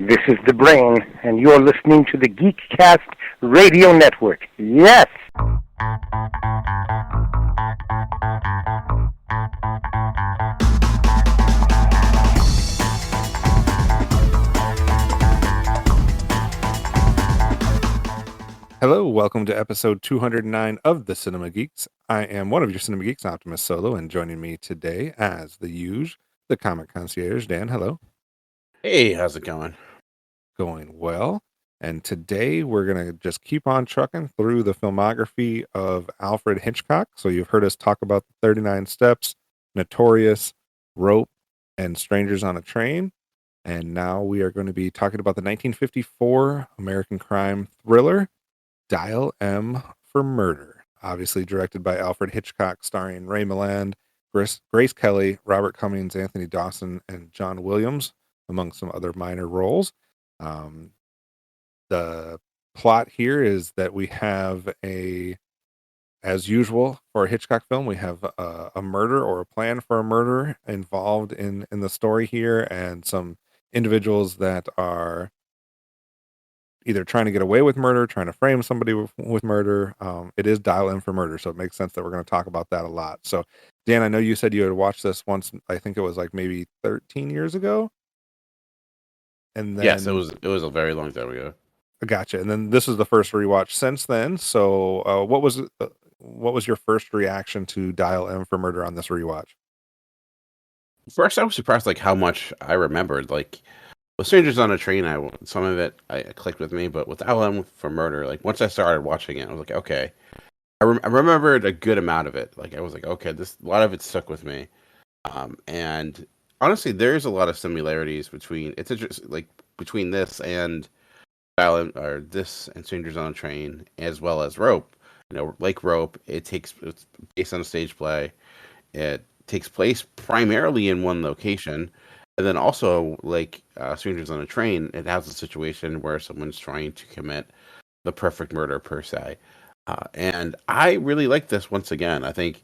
This is the Brain, and you're listening to the Geekcast Radio Network. Yes! Hello, welcome to episode 209 of the Cinema Geeks. I am one of your Cinema Geeks, Optimus Solo, and joining me today, as the usual, the comic concierge, Dan. Hello. Hey, how's it going? Going well. And today we're going to just keep on trucking through the filmography of Alfred Hitchcock. So you've heard us talk about the 39 Steps, Notorious, Rope, and Strangers on a Train. And now we are going to be talking about the 1954 American crime thriller, Dial M for Murder, obviously directed by Alfred Hitchcock, starring Ray Milland, Grace Kelly, Robert Cummings, Anthony Dawson, and John Williams, among some other minor roles. The plot here is that we have as usual for a Hitchcock film, we have a murder or a plan for a murder involved in the story here, and some individuals that are either trying to get away with murder, trying to frame somebody with murder. It is Dial M for Murder, so it makes sense that we're going to talk about that a lot. So, Dan, I know you said you had watched this once. I think it was like maybe 13 years ago. And then, yes, it was a very long time ago. Gotcha. And then this is the first rewatch since then. So, what was your first reaction to Dial M for Murder on this rewatch? First, I was surprised like how much I remembered. Like with Strangers on a Train, some of it I clicked with me, but with LM for Murder, like once I started watching it, I was like, okay, I remembered a good amount of it. Like I was like, okay, a lot of it stuck with me. And honestly, there's a lot of similarities between between this and this and Strangers on a Train, as well as Rope. You know, like Rope, it's based on a stage play. It takes place primarily in one location, and then also like Strangers on a Train, it has a situation where someone's trying to commit the perfect murder per se. And I really like this once again. I think,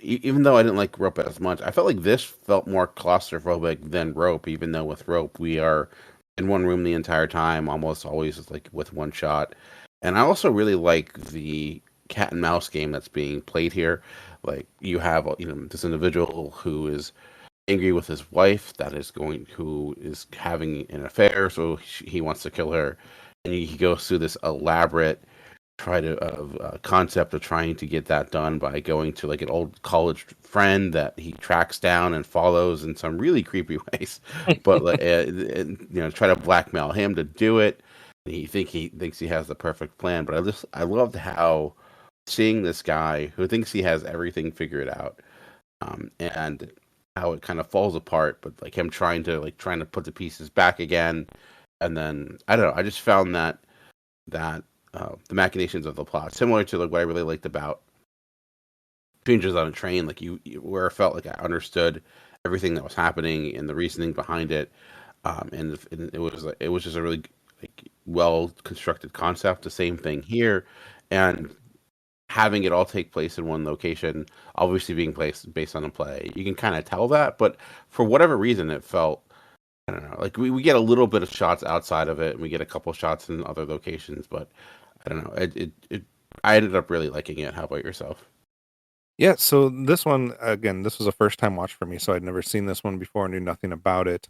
even though I didn't like Rope as much, I felt like this felt more claustrophobic than Rope. Even though with Rope we are in one room the entire time, almost always like with one shot. And I also really like the cat and mouse game that's being played here. Like you have, this individual who is angry with his wife who is having an affair, so he wants to kill her, and he goes through this elaborate concept of trying to get that done by going to like an old college friend that he tracks down and follows in some really creepy ways, but try to blackmail him to do it. He thinks he has the perfect plan, but I loved how seeing this guy who thinks he has everything figured out, and how it kind of falls apart, but like him trying to put the pieces back again, and then I don't know. I just found that the machinations of the plot similar to like what I really liked about Strangers on a Train, like where I felt like I understood everything that was happening and the reasoning behind it, and it was just a really like well constructed concept. The same thing here, and having it all take place in one location, obviously being based on a play, you can kind of tell that. But for whatever reason, it felt, I don't know, like we get a little bit of shots outside of it, and we get a couple shots in other locations, but I don't know. I ended up really liking it. How about yourself? Yeah, so this one, again, this was a first time watch for me, so I'd never seen this one before, knew nothing about it.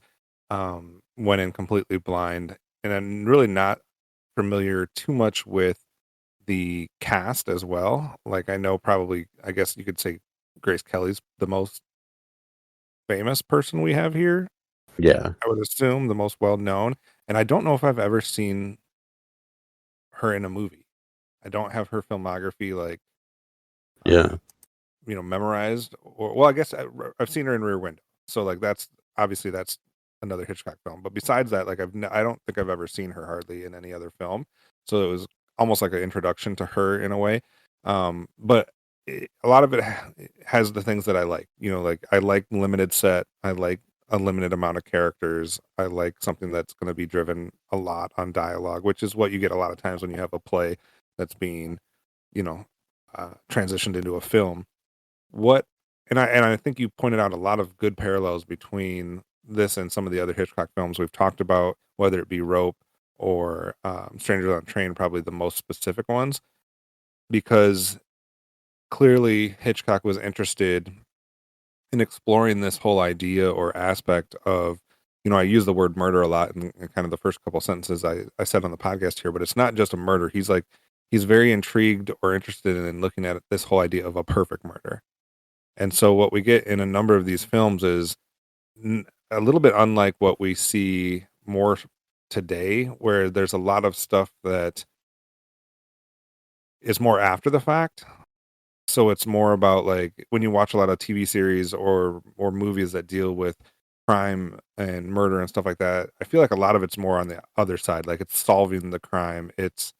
Went in completely blind, and I'm really not familiar too much with the cast as well. Like I know probably, I guess you could say Grace Kelly's the most famous person we have here. Yeah. I would assume the most well known, and I don't know if I've ever seen her in a movie. I don't have her filmography like Yeah. memorized. Or well, I guess I've seen her in Rear Window, so like that's another Hitchcock film. But besides that, like I don't think I've ever seen her hardly in any other film. So it was almost like an introduction to her in a way. But a lot of it has the things that I like. Like I like limited set. I like a limited amount of characters. I like something that's going to be driven a lot on dialogue, which is what you get a lot of times when you have a play that's being, transitioned into a film. What and I think you pointed out a lot of good parallels between this and some of the other Hitchcock films we've talked about, whether it be Rope or Strangers on a Train, probably the most specific ones, because clearly Hitchcock was interested in exploring this whole idea or aspect of, I use the word murder a lot in kind of the first couple sentences I said on the podcast here, but it's not just a murder. He's very intrigued or interested in looking at this whole idea of a perfect murder. And so what we get in a number of these films is a little bit unlike what we see more today, where there's a lot of stuff that is more after the fact. So it's more about like when you watch a lot of TV series or movies that deal with crime and murder and stuff like that, I feel like a lot of it's more on the other side. Like it's solving the crime. It's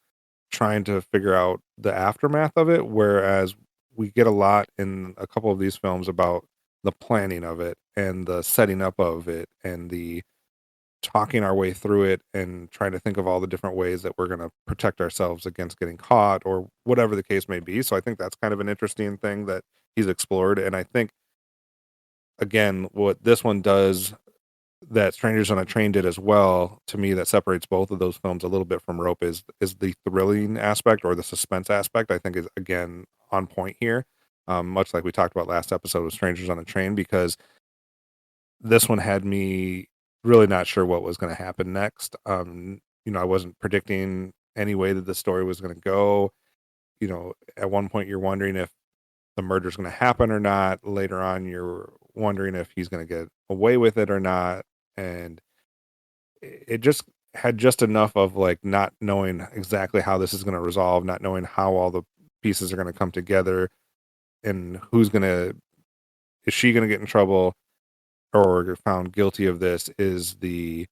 trying to figure out the aftermath of it. Whereas we get a lot in a couple of these films about the planning of it and the setting up of it and the talking our way through it and trying to think of all the different ways that we're going to protect ourselves against getting caught or whatever the case may be. So I think that's kind of an interesting thing that he's explored. And I think, again, what this one does that Strangers on a Train did as well, to me, that separates both of those films a little bit from Rope is the thrilling aspect or the suspense aspect. I think is, again, on point here. Much like we talked about last episode with Strangers on a Train, because this one had me really not sure what was going to happen next. I wasn't predicting any way that the story was going to go. At one point you're wondering if the murder's going to happen or not. Later on, you're wondering if he's going to get away with it or not. And it just had just enough of like not knowing exactly how this is going to resolve, not knowing how all the pieces are going to come together and is she going to get in trouble or found guilty of this? Is the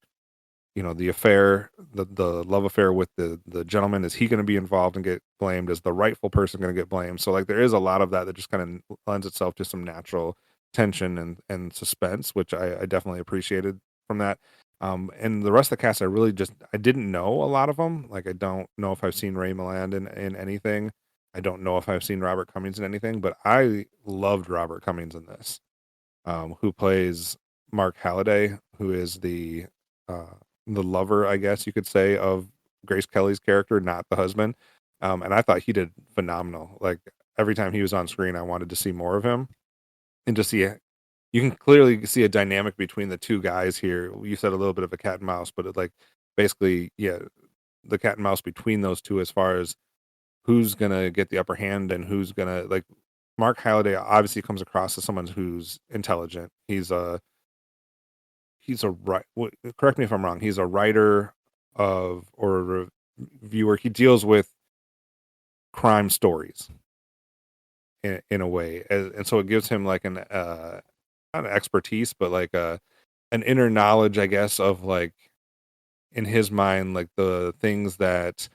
affair, the love affair with the gentleman, is he going to be involved and get blamed? Is the rightful person going to get blamed? So like there is a lot of that just kind of lends itself to some natural tension and suspense, which I definitely appreciated from that. And the rest of the cast, I didn't know a lot of them. Like I don't know if I've seen Ray Milland in anything. I don't know if I've seen Robert Cummings in anything, but I loved Robert Cummings in this, who plays Mark Halliday, who is the lover, I guess you could say, of Grace Kelly's character, not the husband. And I thought he did phenomenal. Like every time he was on screen, I wanted to see more of him and to see it. You can clearly see a dynamic between the two guys here. You said a little bit of a cat and mouse, but basically, yeah, the cat and mouse between those two as far as who's gonna get the upper hand and who's gonna like. Mark Halliday obviously comes across as someone who's intelligent. He's a correct me if I'm wrong. He's a writer or a reviewer. He deals with crime stories in a way, and so it gives him like an not an expertise, but like an inner knowledge, I guess, of like in his mind, like the things that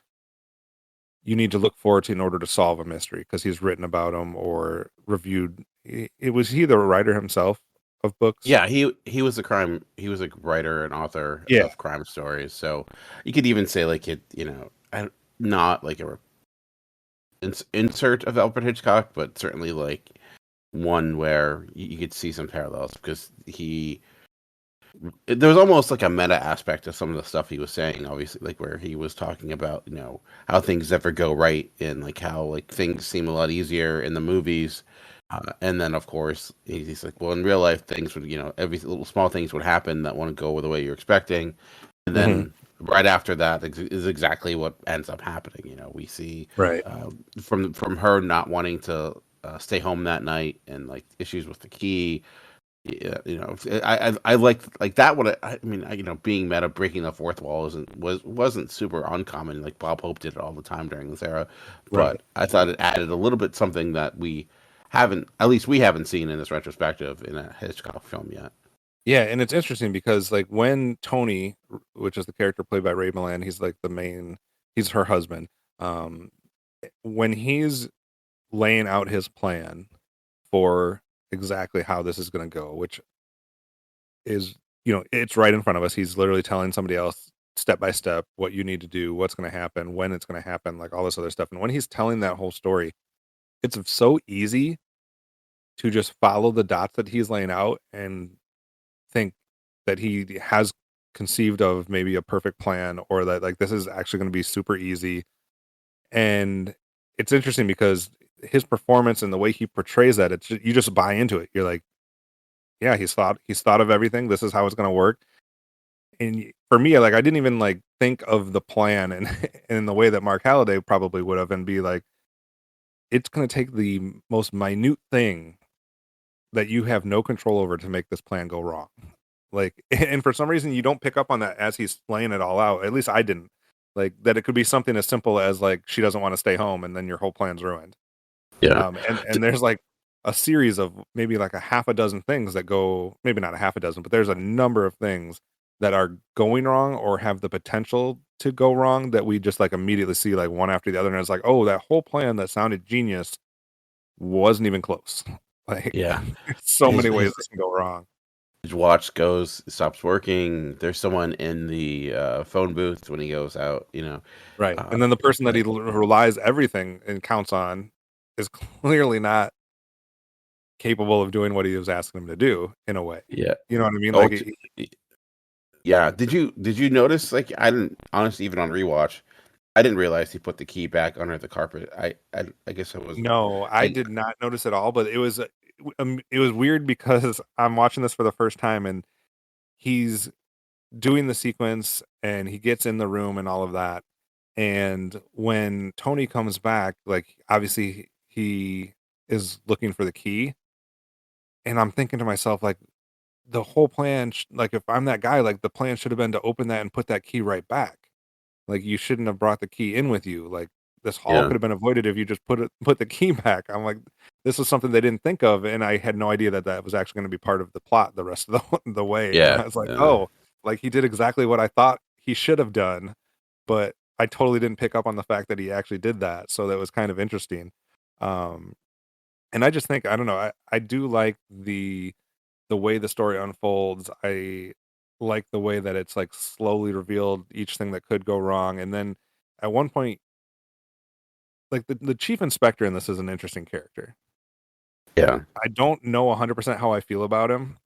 you need to look forward to in order to solve a mystery, because he's written about them or reviewed. Was he the writer himself of books? Yeah, he was a writer and author Yeah. of crime stories. So you could even say like not like a insert of Alfred Hitchcock, but certainly like one where you could see some parallels, because there was almost like a meta aspect of some of the stuff he was saying, obviously, like where he was talking about, how things never go right and like how like things seem a lot easier in the movies. And then of course he's like, well, in real life things would, every little small things would happen that wouldn't go the way you're expecting. And then right after that is exactly what ends up happening. We see right from her not wanting to stay home that night and like issues with the key. Yeah, I like that. What I mean, being meta, breaking the fourth wall wasn't super uncommon. Like Bob Hope did it all the time during this era, but I thought it added a little bit something that we haven't seen in this retrospective in a Hitchcock film yet. Yeah, and it's interesting because like when Tony, which is the character played by Ray Milland, he's her husband. When he's laying out his plan for exactly how this is going to go, which is, it's right in front of us. He's literally telling somebody else step by step what you need to do, what's going to happen, when it's going to happen, like all this other stuff. And when he's telling that whole story, it's so easy to just follow the dots that he's laying out and think, that he has conceived of maybe a perfect plan, or that like this is actually going to be super easy. And it's interesting because his performance and the way he portrays that, you just buy into it. You're like, yeah, he's thought of everything. This is how it's going to work. And for me, like I didn't even like think of the plan and in the way that Mark Halliday probably would have, and be like, it's going to take the most minute thing that you have no control over to make this plan go wrong. Like, and for some reason you don't pick up on that as he's laying it all out. At least I didn't. Like that it could be something as simple as like she doesn't want to stay home, and then your whole plan's ruined. Yeah. And there's like a series of maybe like a half a dozen things that go, maybe not a half a dozen, but there's a number of things that are going wrong or have the potential to go wrong that we just like immediately see like one after the other, and it's like, oh, that whole plan that sounded genius wasn't even close. Like, Yeah. so His many ways his, this can go wrong. his watch stops working. There's someone in the phone booth when he goes out. Right. Uh, And then the person that he like, relies everything and counts on is clearly not capable of doing what he was asking him to do in a way. yeah. You know what I mean? Oh, Like, yeah. Did you notice? Like, I didn't honestly, even on rewatch, I didn't realize he put the key back under the carpet. I guess I was. no, I I did not notice at all, but it was weird because I'm watching this for the first time, and he's doing the sequence and he gets in the room and all of that. And when Tony comes back, like obviously he is looking for the key, and I'm thinking to myself like, the whole plan like if I'm that guy, like the plan should have been to open that and put that key right back. Like you shouldn't have brought the key in with you. Like this all Yeah. could have been avoided if you just put the key back. I'm like, this was something they didn't think of, and I had no idea that that was actually going to be part of the plot the rest of the way. And Yeah. I was like, oh, like he did exactly what I thought he should have done, but I totally didn't pick up on the fact that he actually did that. So that was kind of interesting. Um, and I just think, I don't know, I do like the way the story unfolds. I like the way that it's like slowly revealed each thing that could go wrong. And then at one point, like the chief inspector in this is an interesting character. Yeah. I don't know 100% how I feel about him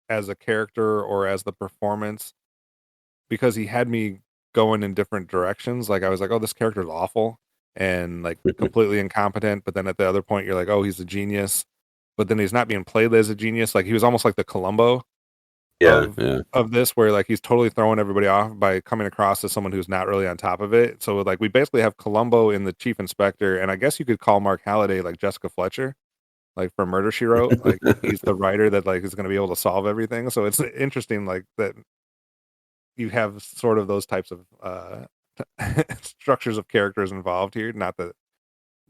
as a character or as the performance, because he had me going in different directions. Like I was like, oh, this character is awful and like completely incompetent. But then at the other point, you're like, oh, he's a genius. But then he's not being played as a genius. Like he was almost like the Columbo Yeah. of Yeah. of this, where like he's totally throwing everybody off by coming across as someone who's not really on top of it. So like we basically have Columbo in the chief inspector, and I guess you could call Mark Halliday like Jessica Fletcher, like for Murder She Wrote. Like he's the writer that like is going to be able to solve everything. So it's interesting like that you have sort of those types of structures of characters involved here. Not that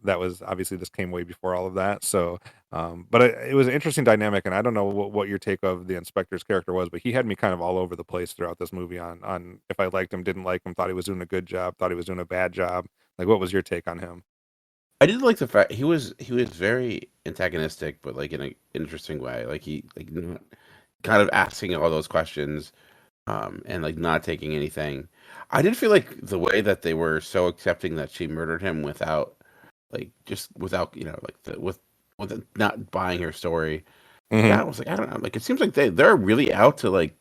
that was obviously, this came way before all of that. So, but it was an interesting dynamic, and I don't know what your take of the inspector's character was, but he had me kind of all over the place throughout this movie on if I liked him, didn't like him, thought he was doing a good job, thought he was doing a bad job. Like, what was your take on him? I did like the fact he was very antagonistic, but like in an interesting way. Like he like not, kind of asking all those questions, and like not taking anything. I did feel like the way that they were so accepting that she murdered him without like just without like with not buying her story. Hmm. That was like, I don't know. Like it seems like they're really out to like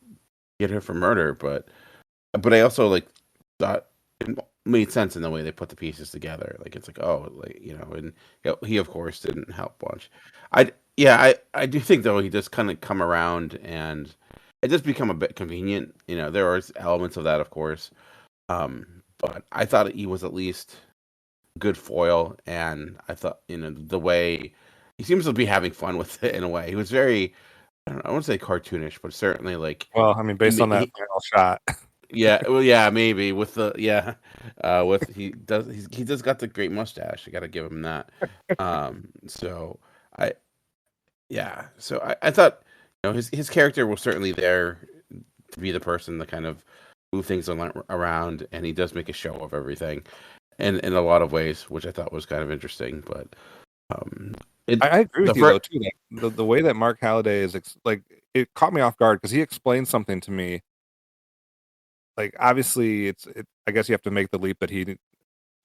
get her for murder, but I also like thought it made sense in the way they put the pieces together. Like it's like, oh, like and he of course didn't help much. I do think though he does kind of come around, and it does become a bit convenient. There are elements of that, of course, but I thought he was at least a good foil, and I thought the way he seems to be having fun with it in a way. He was very, I don't know, I won't say cartoonish, but certainly like Well, I mean, based on that final shot. yeah, well, yeah, maybe with the with he does got the great mustache. I got to give him that. So I I thought his character was certainly there to be the person to kind of move things around, and he does make a show of everything, and in a lot of ways, which I thought was kind of interesting. But um, I agree the with you though first too. That the way that Mark Halliday is like, it caught me off guard because he explained something to me. Like obviously, I guess you have to make the leap that he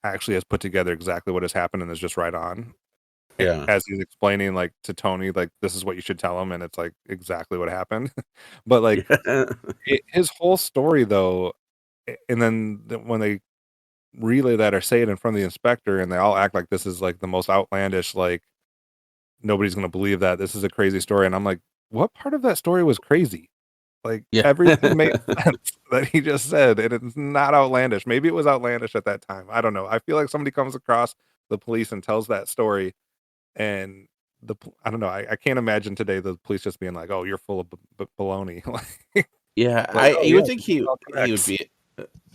actually has put together exactly what has happened and is just right on. Yeah. as he's explaining like to Tony, like this is what you should tell him, and it's like exactly what happened. But like Yeah. his whole story though, and then when they relay that or say it in front of the inspector, and they all act like this is like the most outlandish, like nobody's gonna believe that this is a crazy story, and I'm like, what part of that story was crazy? Like Yeah. everything made sense that he just said, and it's not outlandish. Maybe it was outlandish at that time. I don't know. I feel like somebody comes across the police and tells that story, and I don't know. I can't imagine today the police just being like, "Oh, you're full of baloney." Yeah, Like, "Oh you yeah, would think this he all he would connects." be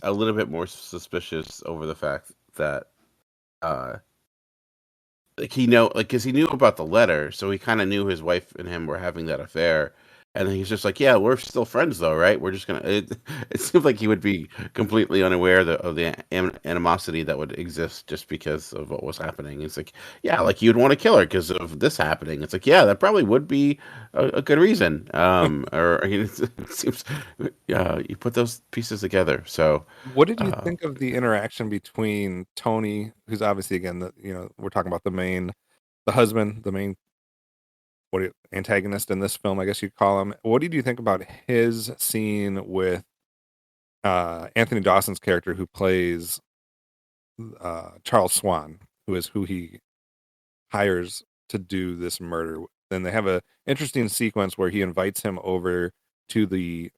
a little bit more suspicious over the fact that uh like because he knew about the letter, so he kind of knew his wife and him were having that affair, and then he's just like, yeah, we're still friends though, right? We're just gonna. It seems like he would be completely unaware of the animosity that would exist just because of what was happening. It's like, yeah, like you'd want to kill her because of this happening. It's like, yeah, that probably would be a good reason. Or it seems, you put those pieces together. So, What did you uh, think of the interaction between Tony, who's obviously again, we're talking about the husband, the main antagonist in this film, I guess you'd call him. What did you think about his scene with Anthony Dawson's character, who plays Charles Swan, who he hires to do this murder? Then they have a interesting sequence where he invites him over to the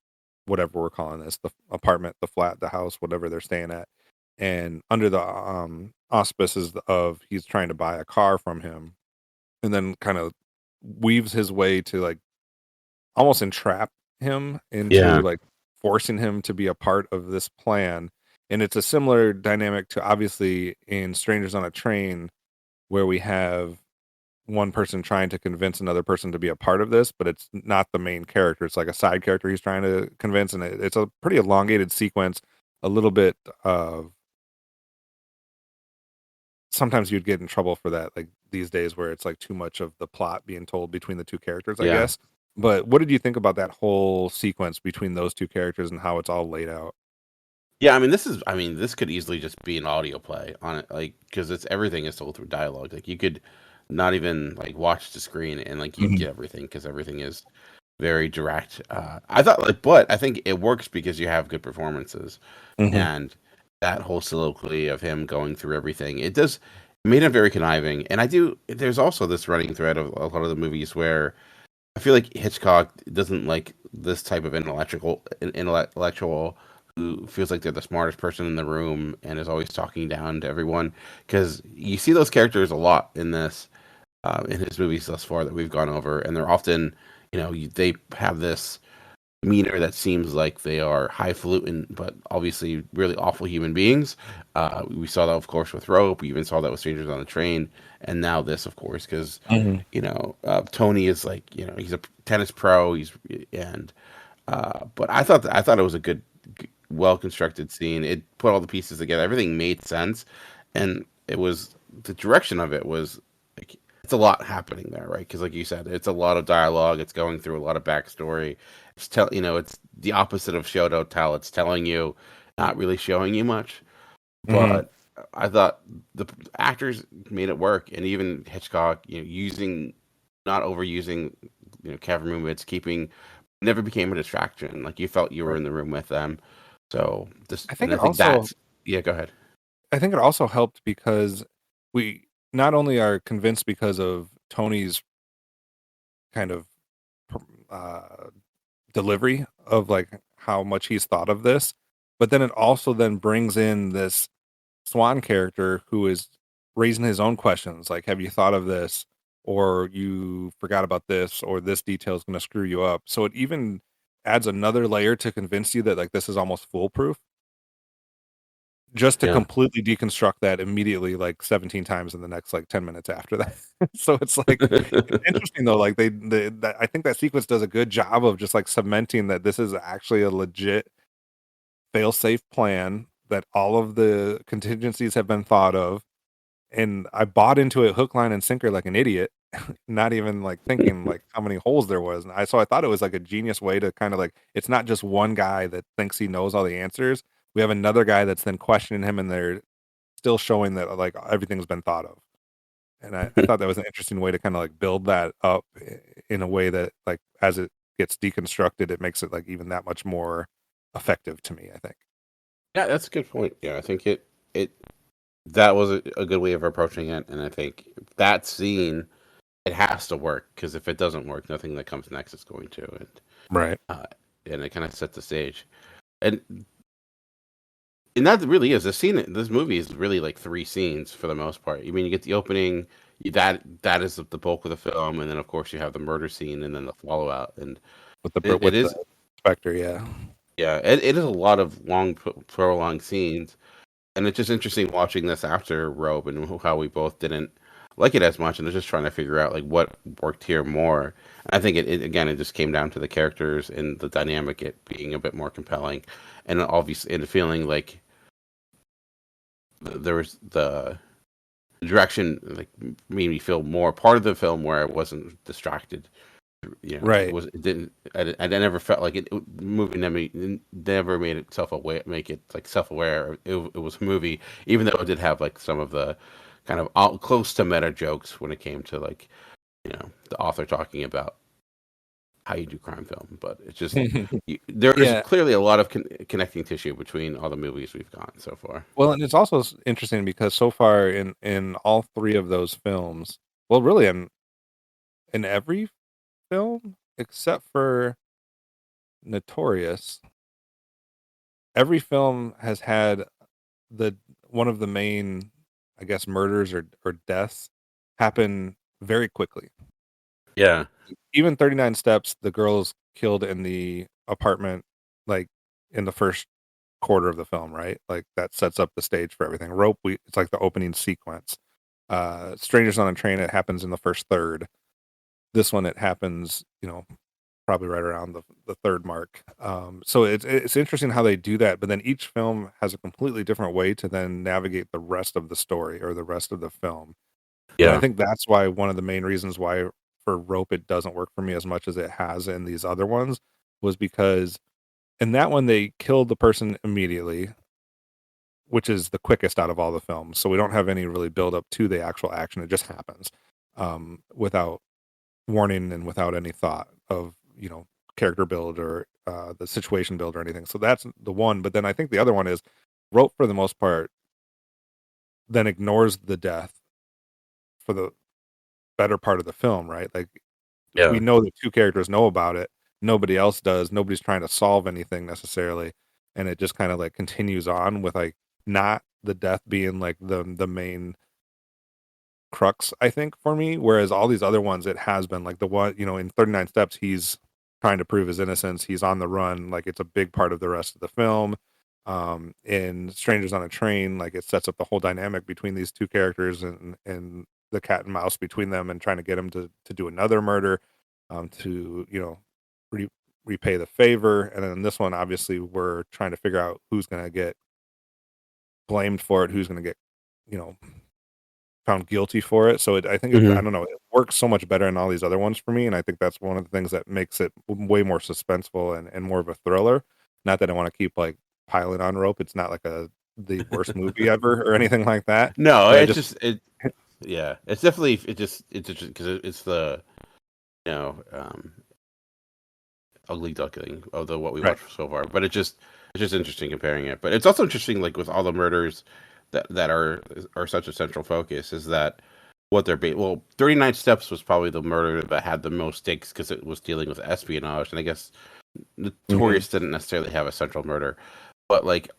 whatever we're calling this, the apartment, the flat, the house, whatever they're staying at, and under the auspices of he's trying to buy a car from him, and then kind of weaves his way to like almost entrap him into yeah, like forcing him to be a part of this plan. And it's a similar dynamic to obviously in Strangers on a Train, where we have one person trying to convince another person to be a part of this, but it's not the main character. It's like a side character he's trying to convince, and it's a pretty elongated sequence. A little bit of sometimes you'd get in trouble for that, like these days, where it's like too much of the plot being told between the two characters, I yeah. guess. But what did you think about that whole sequence between those two characters and how it's all laid out? Yeah, I mean, this could easily just be an audio play on it, like, because everything is told through dialogue. Like, you could not even, like, watch the screen and, like, you'd Mhm. get everything because everything is very direct. I thought, like, but I think it works because you have good performances. Mhm. And that whole soliloquy of him going through everything, it made him very conniving. And there's also this running thread of a lot of the movies where I feel like Hitchcock doesn't like this type of intellectual who feels like they're the smartest person in the room and is always talking down to everyone. Because you see those characters a lot in his movies thus far that we've gone over, and they're often, they have this demeanor that seems like they are highfalutin, but obviously really awful human beings. We saw that, of course, with Rope. We even saw that with Strangers on the Train, and now this, of course, because Mhm. Tony is like, he's a tennis pro. And but I thought it was a good, well constructed scene. It put all the pieces together. Everything made sense, and it was the direction of it was like it's a lot happening there, right? Because like you said, it's a lot of dialogue. It's going through a lot of backstory. It's the opposite of show don't tell. It's telling you, not really showing you much. Mhm. But I thought the actors made it work, and even Hitchcock, using not overusing, camera movements, keeping never became a distraction. Like you felt you were Right. in the room with them. So I think and I it think also that's yeah. Go ahead. I think it also helped because we not only are convinced because of Tony's kind of uh, delivery of like how much he's thought of this, but then it also then brings in this Swan character who is raising his own questions, like, have you thought of this? Or you forgot about this, or this detail is going to screw you up. So it even adds another layer to convince you that like this is almost foolproof, just to Yeah. completely deconstruct that immediately like 17 times in the next like 10 minutes after that. So it's like it's interesting though, like I think that sequence does a good job of just like cementing that this is actually a legit fail-safe plan, that all of the contingencies have been thought of, and I bought into it hook, line, and sinker like an idiot, not even like thinking like how many holes there was. And I thought it was like a genius way to kind of like it's not just one guy that thinks he knows all the answers. We have another guy that's then questioning him, and they're still showing that like everything's been thought of. And I thought that was an interesting way to kind of like build that up in a way that like as it gets deconstructed, it makes it like even that much more effective to me, I think. Yeah, that's a good point. Yeah, I think it that was a good way of approaching it, and I think that scene it has to work because if it doesn't work, nothing that comes next is going to, Right. uh, and it kind of sets the stage, and that really is the scene. This movie is really like three scenes for the most part. I mean, you get the opening, that is the bulk of the film, and then of course you have the murder scene, and then the fallout, and it With the is Spectre, yeah. yeah, it is a lot of long prolonged scenes. And it's just interesting watching this after Rope and how we both didn't like it as much, and just trying to figure out like what worked here more. I think it just came down to the characters and the dynamic, it being a bit more compelling, and obviously and feeling like there was the direction like made me feel more part of the film where I wasn't distracted. Right. It didn't. I never felt like it movie never made itself aware, make it like self aware. It was a movie, even though it did have like some of the kind of close to meta jokes when it came to like the author talking about how you do crime film. But it's just there is Yeah. clearly a lot of connecting tissue between all the movies we've gotten so far. Well, and it's also interesting because so far in all three of those films, well, really in every film except for Notorious, every film has had the one of the main, I guess, murders or deaths happen very quickly. Yeah, Even 39 Steps, the girl's killed in the apartment, like in the first quarter of the film, right? Like that sets up the stage for everything. Rope, it's like the opening sequence. Strangers on a Train, it happens in the first third. This one, it happens, probably right around the third mark. So it's interesting how they do that, but then each film has a completely different way to then navigate the rest of the story or the rest of the film. And I yeah, think that's why one of the main reasons why for Rope it doesn't work for me as much as it has in these other ones was because in that one they killed the person immediately, which is the quickest out of all the films. So we don't have any really build up to the actual action. It just happens without warning and without any thought of character build or the situation build or anything. So that's the one. But then I think the other one is Rope for the most part then ignores the death for the better part of the film, right? Like we yeah. know the two characters know about it. Nobody else does. Nobody's trying to solve anything necessarily. And it just kind of like continues on with like not the death being like the main crux, I think, for me. Whereas all these other ones, it has been like the one, in 39 Steps, he's trying to prove his innocence. He's on the run. Like it's a big part of the rest of the film. In Strangers on a Train, like it sets up the whole dynamic between these two characters and the cat and mouse between them and trying to get him to do another murder, to, re- repay the favor. And then this one, obviously, we're trying to figure out who's going to get blamed for it, who's going to get, you know, found guilty for it. So I think I Hmm. don't know, it works so much better in all these other ones for me, and I think that's one of the things that makes it way more suspenseful and more of a thriller. Not that I want to keep like piling on Rope. It's not like the worst movie ever or anything like that. No, But I it's just just yeah, it's definitely it's just because it's the you know um ugly duckling of the what we right. watched so far. But it's just interesting comparing it. But it's also interesting, like with all the murders that are such a central focus, is that what they're 39 Steps was probably the murder that had the most stakes because it was dealing with espionage, and I guess Mhm. Notorious didn't necessarily have a central murder, but like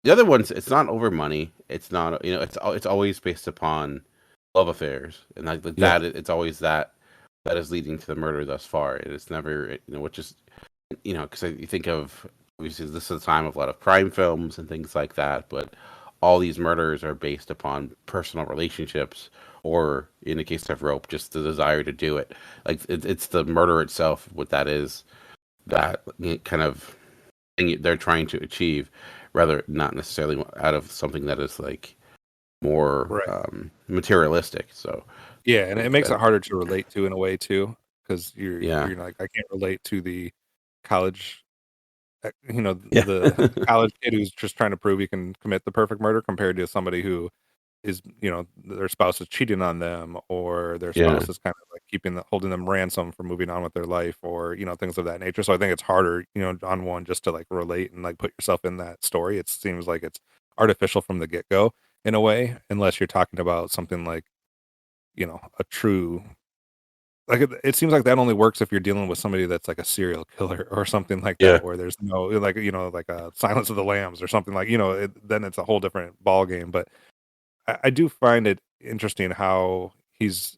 the other ones, it's not over money. It's not it's always based upon love affairs, and like Yeah. that it's always that is leading to the murder thus far. And it's never which is because you think of obviously this is a time of a lot of crime films and things like that, but all these murders are based upon personal relationships, or in the case of Rope, just the desire to do it. Like it's the murder itself, what that is, that kind of thing they're trying to achieve, rather not necessarily out of something that is like more Right. materialistic. So Yeah, and it like makes it harder to relate to in a way too, because yeah, you're like I can't relate to the college, yeah, the college kid who's just trying to prove he can commit the perfect murder compared to somebody who is, their spouse is cheating on them, or their Yeah. spouse is kind of like holding them ransom for moving on with their life, or things of that nature. So I think it's harder, on one, just to like relate and like put yourself in that story. It seems like it's artificial from the get-go in a way, unless you're talking about something like, a true, like it seems like that only works if you're dealing with somebody that's like a serial killer or something like Yeah. that, where there's no like, like a Silence of the Lambs or something, like, then it's a whole different ball game. But I do find it interesting how he's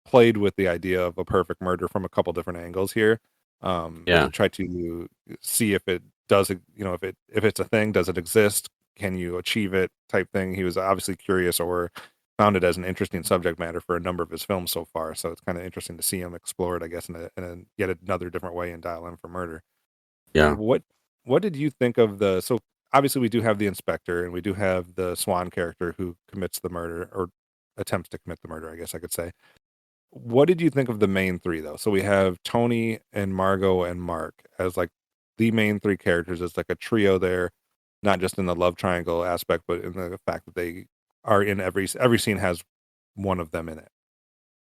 played with the idea of a perfect murder from a couple different angles here. Yeah. To try to see if it does, if it's a thing, does it exist? Can you achieve it? Type thing. He was obviously curious, or found it as an interesting subject matter for a number of his films so far. So it's kind of interesting to see him explore it, I guess, in a yet another different way in Dial M for Murder. Yeah. What did you think of the? So obviously we do have the inspector, and we do have the Swan character who commits the murder, or attempts to commit the murder, I guess I could say. What did you think of the main three, though? So we have Tony and Margot and Mark as like the main three characters. It's like a trio there, not just in the love triangle aspect, but in the fact that they are in every scene has one of them in it.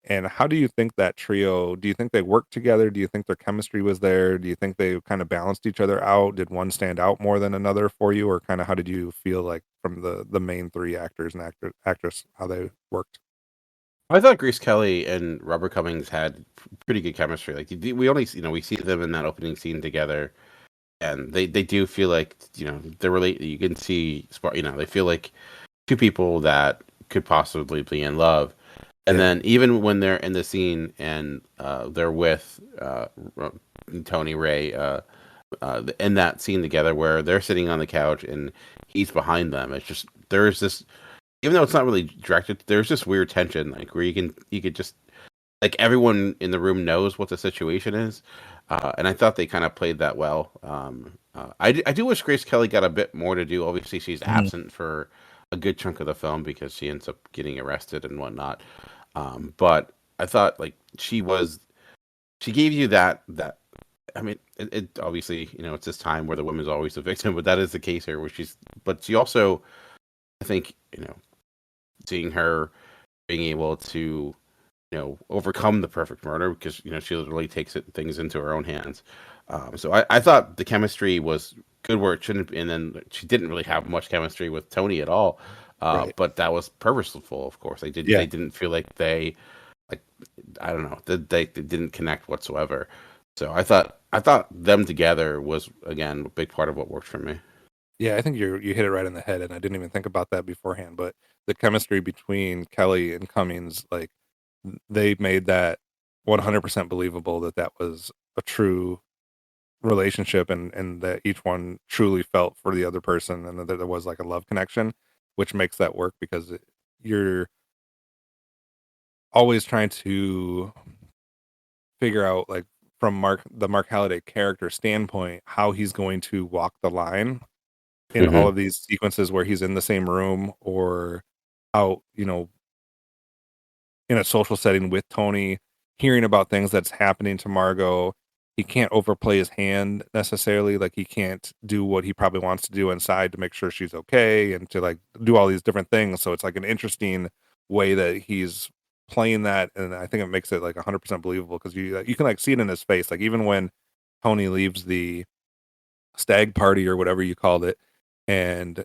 And how do you think that trio? Do you think they worked together? Do you think their chemistry was there? Do you think they kind of balanced each other out? Did one stand out more than another for you, or kind of how did you feel like from the main three actors and actress, how they worked? I thought Grace Kelly and Robert Cummings had pretty good chemistry. Like we only, we see them in that opening scene together, and they do feel like, they're really, you can see, they feel like two people that could possibly be in love. And Yeah. then even when they're in the scene and they're with Tony Ray in that scene together, where they're sitting on the couch and he's behind them, it's just, there's this, even though it's not really directed, there's this weird tension, like where you could just, like, everyone in the room knows what the situation is, and I thought they kind of played that well. I do wish Grace Kelly got a bit more to do. Obviously, she's absent for a good chunk of the film because she ends up getting arrested and whatnot. But I thought, like, she gave you that. I mean, it obviously, it's this time where the woman's always the victim, but that is the case here, where but she also, I think, seeing her being able to, overcome the perfect murder, because, she literally takes things into her own hands. So I thought the chemistry was good where it shouldn't be, and then she didn't really have much chemistry with Tony at all. Right. But that was purposeful, of course. They Yeah. didn't feel like like, I don't know, they didn't connect whatsoever. So I thought them together was, again, a big part of what worked for me. Yeah, I think you hit it right in the head, and I didn't even think about that beforehand. But the chemistry between Kelly and Cummings, like, they made that 100% believable that that was a true relationship, and that each one truly felt for the other person, and that there was like a love connection, which makes that work because you're always trying to figure out, like, from the Mark Halliday character standpoint, how he's going to walk the line in all Hmm. of these sequences where he's in the same room, or out, in a social setting with Tony, hearing about things that's happening to Margot. He can't overplay his hand necessarily. Like, he can't do what he probably wants to do inside to make sure she's okay, and to like do all these different things. So it's like an interesting way that he's playing that, and I think it makes it like 100% believable, because you can like see it in his face. Like, even when Tony leaves the stag party or whatever you called it, and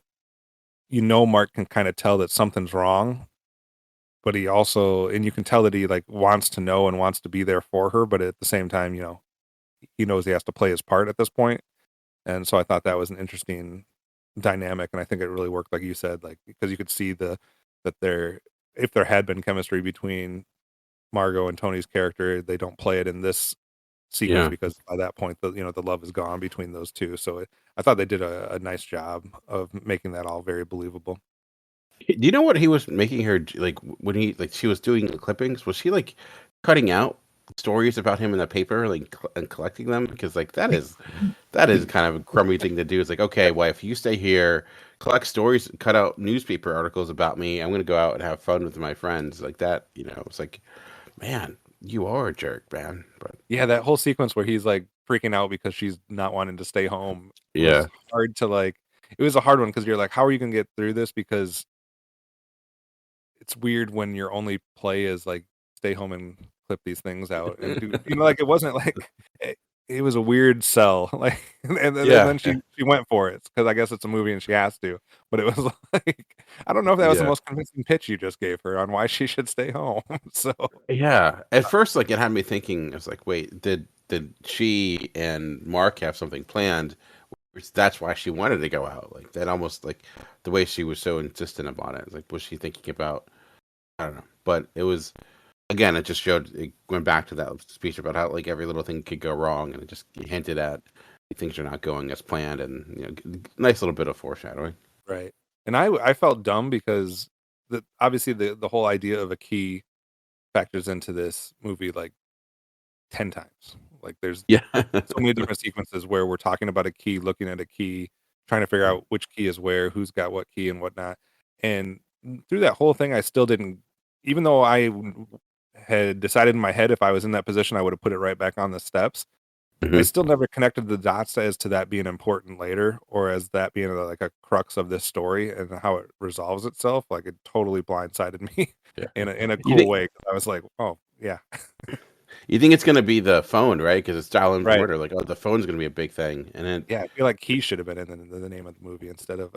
Mark can kind of tell that something's wrong, but he also, and you can tell that he like wants to know and wants to be there for her, but at the same time, he knows he has to play his part at this point. And so I thought that was an interesting dynamic, and I think it really worked, like you said, like, because you could see that if there had been chemistry between Margot and Tony's character, they don't play it in this sequence, Yeah. because by that point the love is gone between those two. So I thought they did a nice job of making that all very believable. Do you know what he was making her like when she was doing the clippings? Was she like cutting out stories about him in the paper, like, and collecting them? Because, like, that is kind of a crummy thing to do. It's like, okay, well, if you stay here, collect stories, cut out newspaper articles about me, I'm going to go out and have fun with my friends, like that. It's like, man, you are a jerk, man. But Yeah, that whole sequence where he's like freaking out because she's not wanting to stay home yeah, was hard to like. It was a hard one, because you're like, how are you gonna get through this? Because it's weird when your only play is like stay home and clip these things out and do, like it wasn't like it was a weird sell, like, and Yeah, then she went for it because I guess it's a movie and she has to. But it was like I don't know if that was the yeah, most convincing pitch you just gave her on why she should stay home. So yeah. At first, like it had me thinking. I was like, wait, did she and Mark have something planned? That's why she wanted to go out. Like that, almost like the way she was so insistent about it. Like, was she thinking about? I don't know. But it was again. It just showed. It went back to that speech about how like every little thing could go wrong, and it just hinted at things are not going as planned, and nice little bit of foreshadowing. right, and I felt dumb because obviously the whole idea of a key factors into this movie like 10 times. Like there's Yeah, so many different sequences where we're talking about a key, looking at a key, trying to figure out which key is where, who's got what key and whatnot. And through that whole thing, I still didn't, even though had decided in my head if I was in that position, I would have put it right back on the steps. I hmm still never connected the dots as to that being important later, or as that being like a crux of this story and how it resolves itself. Like it totally blindsided me yeah. in a You cool think way. 'Cause I was like, oh yeah, you think it's gonna be the phone, right? Because it's Stalin's right. murder. Like, oh, the phone's gonna be a big thing, and then Yeah, I feel like he should have been in the name of the movie instead of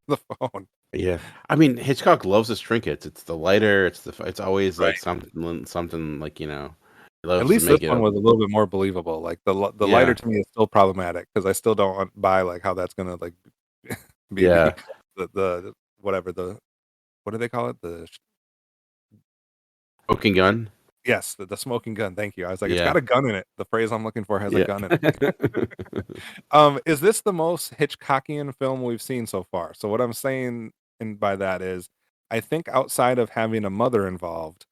the phone. yeah. I mean, Hitchcock loves his trinkets. It's the lighter. It's always like Right. something like he At loves to least this make it one up. was a little bit more believable. Like the lighter Yeah, to me is still problematic because I still don't buy like how that's gonna like be yeah. the whatever what do they call it? Smoking gun. Yes, the smoking gun. Thank you. I was like, it's Yeah, got a gun in it. The phrase I'm looking for has a yeah. gun in it. Is this the most Hitchcockian film we've seen so far? So what I'm saying by that is, I think outside of having a mother involved,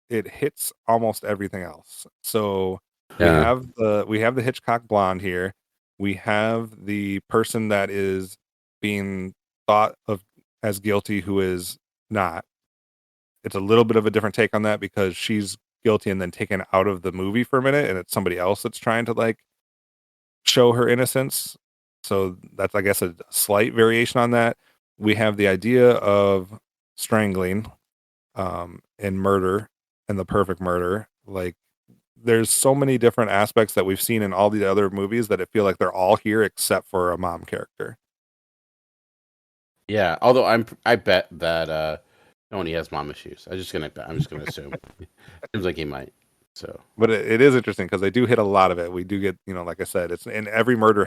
it hits almost everything else. So Yeah. we have the Hitchcock blonde here. We have the person that is being thought of as guilty who is not. It's a little bit of a different take on that because she's guilty and then taken out of the movie for a minute, and it's somebody else that's trying to like show her innocence. So that's, I guess, a slight variation on that. We have the idea of strangling, and murder, and the perfect murder. Like, there's so many different aspects that we've seen in all the other movies that I feel like they're all here except for a mom character. Yeah. Although I bet that Tony has mom issues. I'm just gonna assume. Seems like he might. So But it is interesting because they do hit a lot of it. We do get, like I said, it's and every murder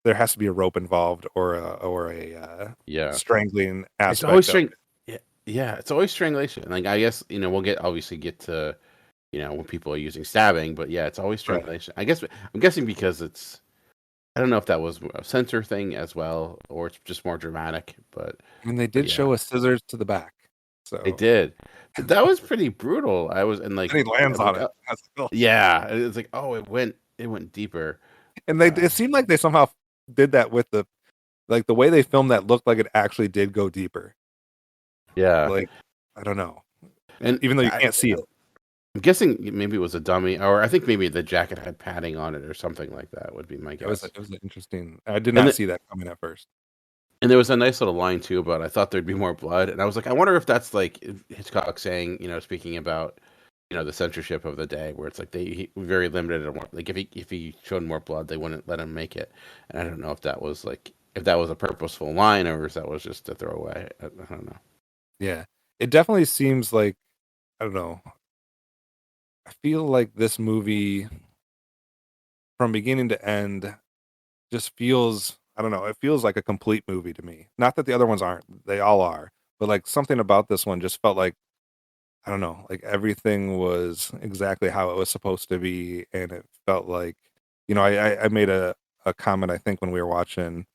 there has to be a rope involved or a yeah. strangling It's always aspect of string. Yeah, yeah. It's always strangulation. Like I guess we'll obviously get to when people are using stabbing, but yeah, it's always it. Right. strangulation. I guess I'm guessing because I don't know if that was a censor thing as well, or it's just more dramatic. I mean, they But did yeah, show a scissors to the back, it so did. But that was pretty brutal. I was and like and he I lands was on like, it. That's cool. yeah, it's like oh, it went deeper. And Uh, it seemed like they somehow did that with the way they filmed that looked like it actually did go deeper. yeah, Like, I don't know, and even though you can't see it. I'm guessing maybe it was a dummy, or I think maybe the jacket had padding on it or something like that. Would be my guess. It was interesting. I did And not the, see that coming at first. and there was a nice little line too about I thought there'd be more blood, and I was like, I wonder if that's like Hitchcock saying, speaking about the censorship of the day, where it's like very limited on like if he showed more blood, they wouldn't let him make it, and I don't know if that was a purposeful line or if that was just a throwaway. I don't know. Yeah, it definitely seems like, I don't know. I feel like this movie, from beginning to end, just feels, I don't know, it feels like a complete movie to me. Not that the other ones aren't, they all are, but like something about this one just felt like, I don't know, like everything was exactly how it was supposed to be, and it felt like, I made a comment, I think, when we were watching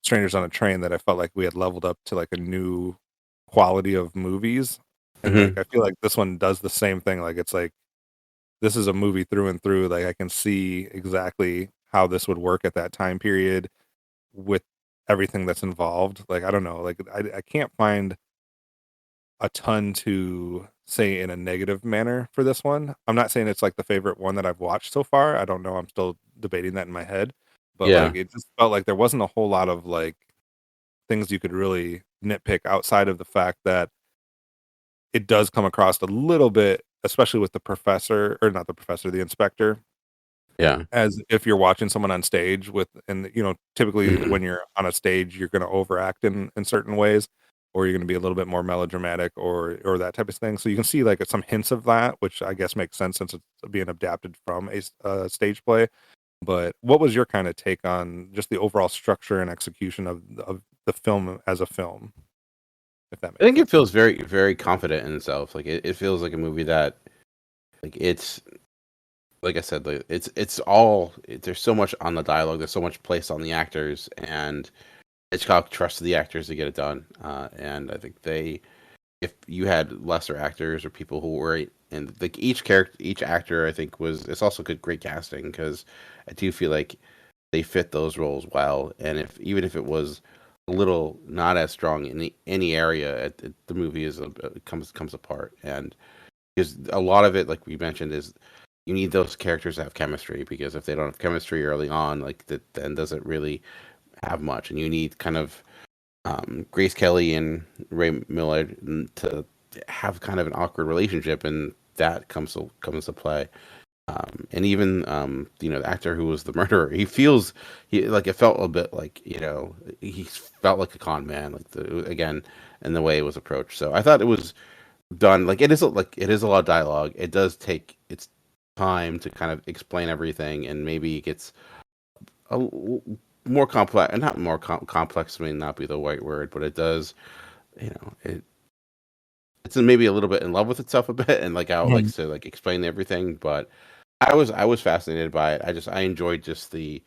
Strangers on a Train, that I felt like we had leveled up to like a new quality of movies, and like hmm I feel like this one does the same thing. Like it's like this is a movie through and through. Like I can see exactly how this would work at that time period with everything that's involved. Like I don't know, like I can't find a ton to say in a negative manner for this one. I'm not saying it's like the favorite one that I've watched so far. I don't know. I'm still debating that in my head. But Yeah, like it just felt like there wasn't a whole lot of like things you could really nitpick outside of the fact that it does come across a little bit, especially with the professor, or not the professor, the inspector, Yeah. as if you're watching someone on stage with, and typically Mhm. when you're on a stage, you're going to overact in certain ways, or you're going to be a little bit more melodramatic, or that type of thing. So you can see like some hints of that, which I guess makes sense since it's being adapted from a stage play. But what was your kind of take on just the overall structure and execution of the film as a film, if that I makes think it sense? feels very, very confident in itself. Like it feels like a movie that, like it's like I said, like there's so much on the dialogue, there's so much placed on the actors, and Hitchcock trusted the actors to get it done. And I think if you had lesser actors or people who were, and like each actor, I think it's also great casting, because I do feel like they fit those roles well. And even if it was a little not as strong in any area, the movie comes apart. And because a lot of it, like we mentioned, is you need those characters to have chemistry, because if they don't have chemistry early on, like that, then doesn't really have much. And you need kind of Grace Kelly and Ray Miller to have kind of an awkward relationship, and that comes to play. And even the actor who was the murderer, he like it felt a bit like he felt like a con man, like again, and the way it was approached. So I thought it was done like it is a lot of dialogue. It does take its time to kind of explain everything, and maybe it gets more complex, and not more complex may not be the right word, but it does, it's maybe a little bit in love with itself a bit, and like how it likes to like explain everything. But I was fascinated by it. I enjoyed just the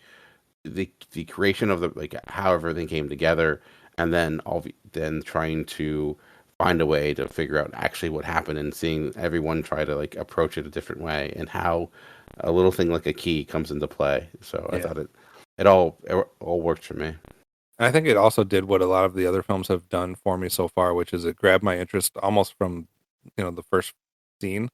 creation of the, like, how everything came together, and then trying to find a way to figure out actually what happened, and seeing everyone try to like approach it a different way, and how a little thing like a key comes into play. So I Yeah. thought it all worked for me. And I think it also did what a lot of the other films have done for me so far, which is it grabbed my interest almost from, the first scene,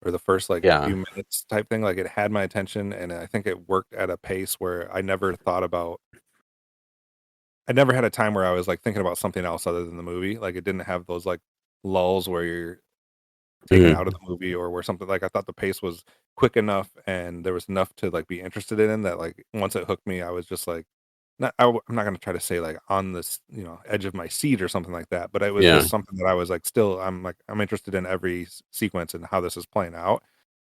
or the first like Yeah. few minutes type thing. Like it had my attention, and I think it worked at a pace where I never had a time where I was like thinking about something else other than the movie. Like it didn't have those like lulls where you're taken Mhm. out of the movie, or where something, like, I thought the pace was quick enough and there was enough to like be interested in, that like once it hooked me, I was just like, I'm not gonna try to say like on this, edge of my seat or something like that, but it was Yeah. just something that I was like, still, I'm interested in every sequence and how this is playing out.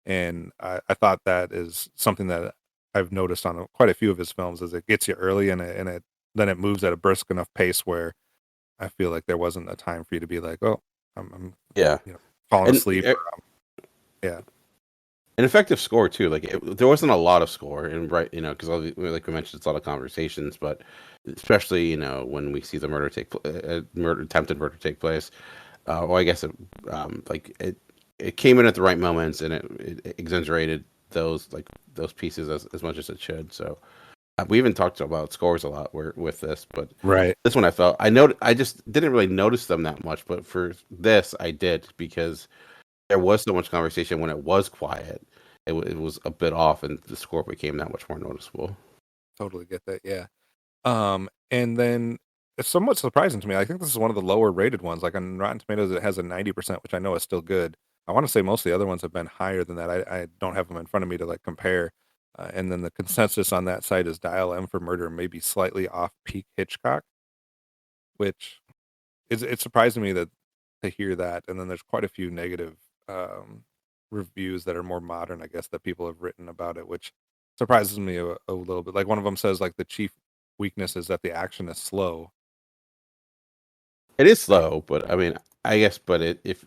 And I thought that is something that I've noticed on quite a few of his films, is it gets you early, and then it moves at a brisk enough pace where I feel like there wasn't a time for you to be like, oh, I'm Yeah. falling And asleep. Yeah. an effective score too. Like there wasn't a lot of score, and right, because like we mentioned, it's a lot of conversations, but especially when we see the attempted murder take place. Well, I guess it came in at the right moments, and it exaggerated those pieces as much as it should. So we even talked about scores a lot with this, but Right. this one I just didn't really notice them that much, but for this I did, because there was so much conversation when it was quiet. It was a bit off, and the score became that much more noticeable. Totally get that. Yeah. And then it's somewhat surprising to me. I think this is one of the lower rated ones. Like on Rotten Tomatoes, it has a 90%, which I know is still good. I want to say most of the other ones have been higher than that. I don't have them in front of me to like compare. And then the consensus on that site is Dial M for Murder, maybe slightly off peak Hitchcock, which it's surprising me that to hear that. And then there's quite a few negative um, reviews that are more modern, I guess, that people have written about it, which surprises me a little bit. Like one of them says, like the chief weakness is that the action is slow. It is slow, but I mean, I guess, but if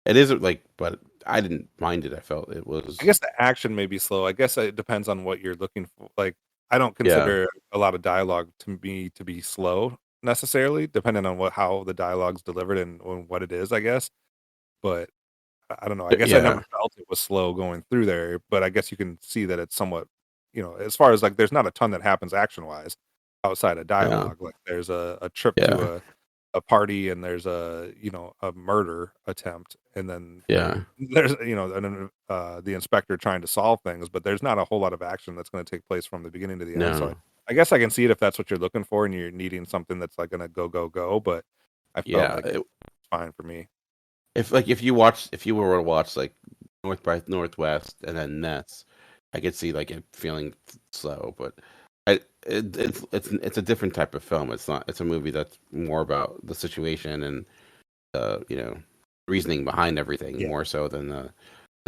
it isn't like, but I didn't mind it. I felt it I was, guess the action may be slow. I guess it depends on what you're looking for. Like I don't yeah, consider a lot of dialogue to me to be slow necessarily, depending on how the dialogue's delivered and what it is, I guess. But I don't know. I guess I yeah, never felt it was slow going through there, but I guess you can see that it's somewhat, as far as like there's not a ton that happens action wise outside of yeah, dialogue. Like there's a trip yeah, to a party, and there's a murder attempt, and then yeah, there's the inspector trying to solve things, but there's not a whole lot of action that's going to take place from the beginning to the end. So no, I guess I can see it if that's what you're looking for and you're needing something that's like going to go go go, but I felt Yeah, like it's fine for me. if you were to watch like North by Northwest and then Nets, I could see like it feeling slow, but it's a different type of film. It's not. It's a movie that's more about the situation and you know, reasoning behind everything Yeah. more so than the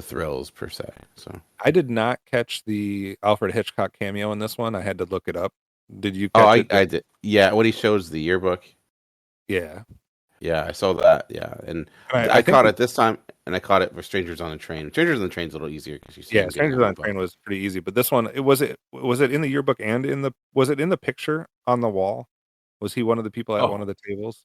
thrills per se. So. I did not catch the Alfred Hitchcock cameo in this one. I had to look it up. Did you Oh, catch it? I did. Yeah, when he shows the yearbook. Yeah. Yeah, I saw that. Yeah, and I I think caught it this time, and I caught it for Strangers on a Train. Strangers on the Train's a little easier because you see yeah, him getting Strangers on on the a Train bus. was pretty easy, but this one, was it in the yearbook and was it in the picture on the wall? Was he one of the people at one Oh, of the tables?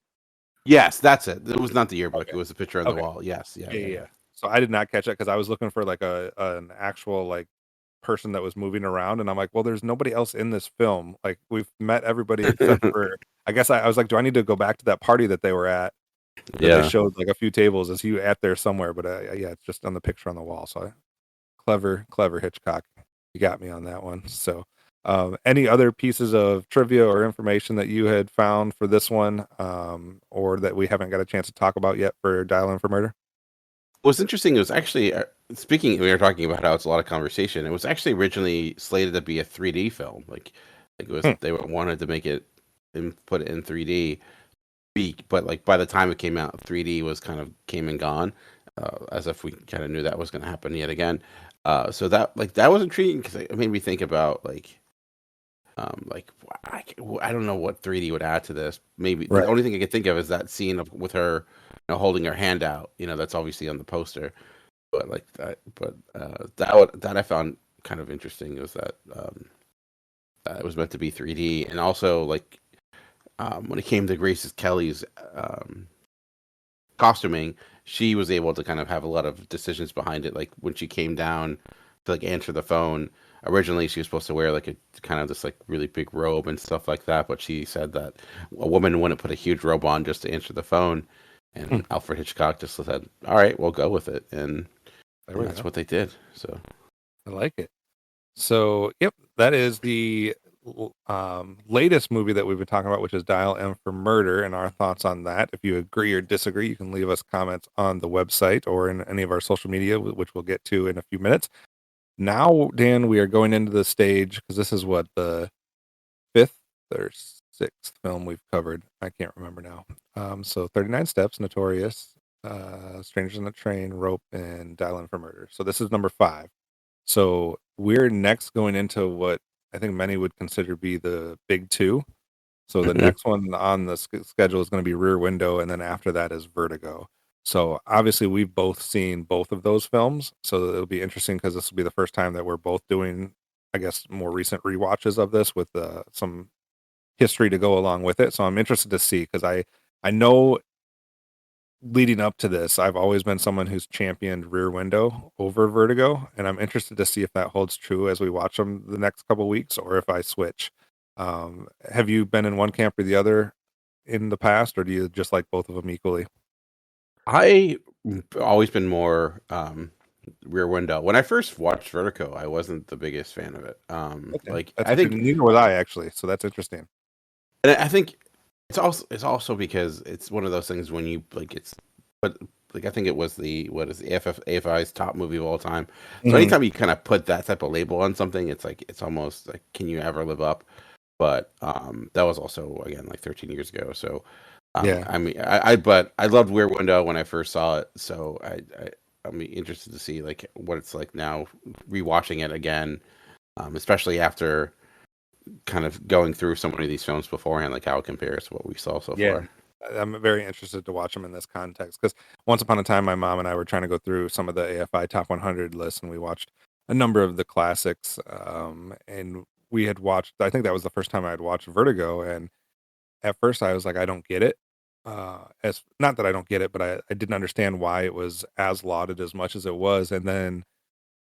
yes, that's it. It was not the yearbook. Okay. It was a picture on the Okay. wall. Yes, yeah, Yeah, yeah, yeah, yeah. yeah. So I did not catch that because I was looking for like an actual like person that was moving around, and I'm like, well, there's nobody else in this film. Like we've met everybody except for I guess I was like, do I need to go back to that party that they were at that they Yeah. showed like a few tables? Is he at there somewhere? But yeah, it's just on the picture on the wall. So clever Hitchcock. You got me on that one. So any other pieces of trivia or information that you had found for this one, or that we haven't got a chance to talk about yet for Dial In for Murder? What's interesting was actually speaking. We were talking about how it's a lot of conversation. It was actually originally slated to be a 3D film. Like it was Hmm. they wanted to make it and put it in 3D. But like by the time it came out, 3D was kind of came and gone, as if we kind of knew that was going to happen yet again. So that was intriguing because it made me think about like I don't know what 3D would add to this. Maybe the Right. only thing I could think of is that scene with her, holding her hand out. That's obviously on the poster. But like that, but that I found kind of interesting was that it was meant to be 3D, and also like when it came to Grace Kelly's costuming, she was able to kind of have a lot of decisions behind it. Like when she came down to like answer the phone, originally she was supposed to wear like a kind of this like really big robe and stuff like that, but she said that a woman wouldn't put a huge robe on just to answer the phone. Hmm. And Alfred Hitchcock just said, "All right, we'll go with it," and There we that's go. what they did. So I like it. So, yep, that is the latest movie that we've been talking about, which is Dial M for Murder, and our thoughts on that. If you agree or disagree, you can leave us comments on the website or in any of our social media, which we'll get to in a few minutes. Now, Dan, we are going into the stage because this is what the fifth or sixth film we've covered. I can't remember now. So 39 Steps, Notorious, Strangers on the Train, Rope, and Dial In for Murder. So this is number 5. So we're next going into what I think many would consider be the big 2. So the next one on the schedule is going to be Rear Window, and then after that is Vertigo. So obviously we've both seen both of those films. So it'll be interesting because this will be the first time that we're both doing, I guess, more recent rewatches of this with some history to go along with it. So I'm interested to see because I know leading up to this, I've always been someone who's championed Rear Window over Vertigo, and I'm interested to see if that holds true as we watch them the next couple weeks, or if I switch. Have you been in one camp or the other in the past, or do you just like both of them equally? I always been more Rear Window. When I first watched Vertigo, I wasn't the biggest fan of it. Okay, Like that's I think, interesting. Neither was I actually, so that's interesting. and I think it's also because it's one of those things when you like but like I think it was the AFI's top movie of all time. So Mhm. anytime you kind of put that type of label on something, it's like it's almost like can you ever live up? But that was also again like 13 years ago. So Yeah, I mean but I loved Weird Window when I first saw it. So I'm interested to see like what it's like now rewatching it again, especially after kind of going through so many of these films beforehand, like how it compares to what we saw so yeah. far. I'm very interested to watch them in this context because once upon a time, my mom and I were trying to go through some of the AFI Top 100 lists, and we watched a number of the classics. And we had watched, I think that was the first time I had watched Vertigo. And at first, I was like, I don't get it. As not that I don't get it, but I didn't understand why it was as lauded as much as it was. And then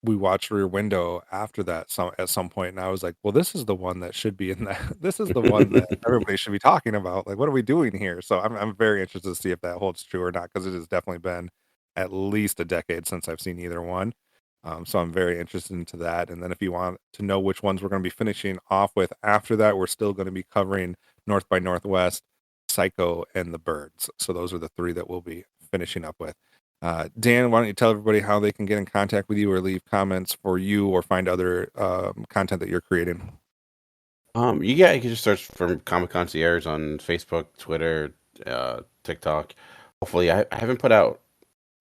we watched Rear Window after that at some point, and I was like, "Well, this is the one that should be in that. This is the one that everybody should be talking about. Like, what are we doing here?" So I'm very interested to see if that holds true or not because it has definitely been at least a decade since I've seen either one. So I'm very interested into that. And then if you want to know which ones we're going to be finishing off with after that, we're still going to be covering North by Northwest, Psycho, and The Birds. So those are the 3 that we'll be finishing up with. Dan, why don't you tell everybody how they can get in contact with you or leave comments for you or find other content that you're creating? You can just search for Comic Concierge on Facebook, Twitter, TikTok. Hopefully, I haven't put out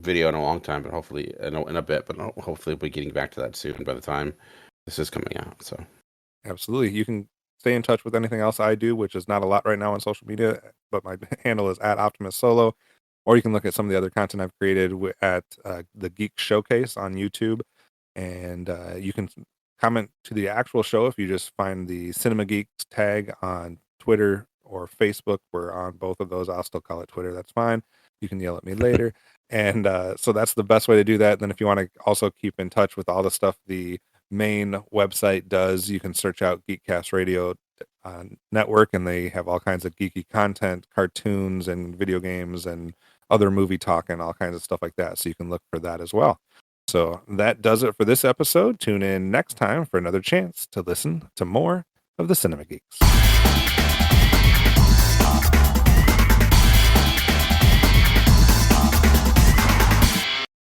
video in a long time, but hopefully in a bit. But hopefully, we'll be getting back to that soon by the time this is coming out. So, absolutely, you can stay in touch with anything else I do, which is not a lot right now on social media, but my handle is @OptimusSolo. Or you can look at some of the other content I've created at the Geek Showcase on YouTube. And you can comment to the actual show if you just find the Cinema Geeks tag on Twitter or Facebook. We're on both of those. I'll still call it Twitter. That's fine. You can yell at me later. And so that's the best way to do that. Then if you want to also keep in touch with all the stuff the main website does, you can search out Geekcast Radio Network, and they have all kinds of geeky content, cartoons and video games and other movie talk and all kinds of stuff like that. So you can look for that as well. So that does it for this episode. Tune in next time for another chance to listen to more of the Cinema Geeks.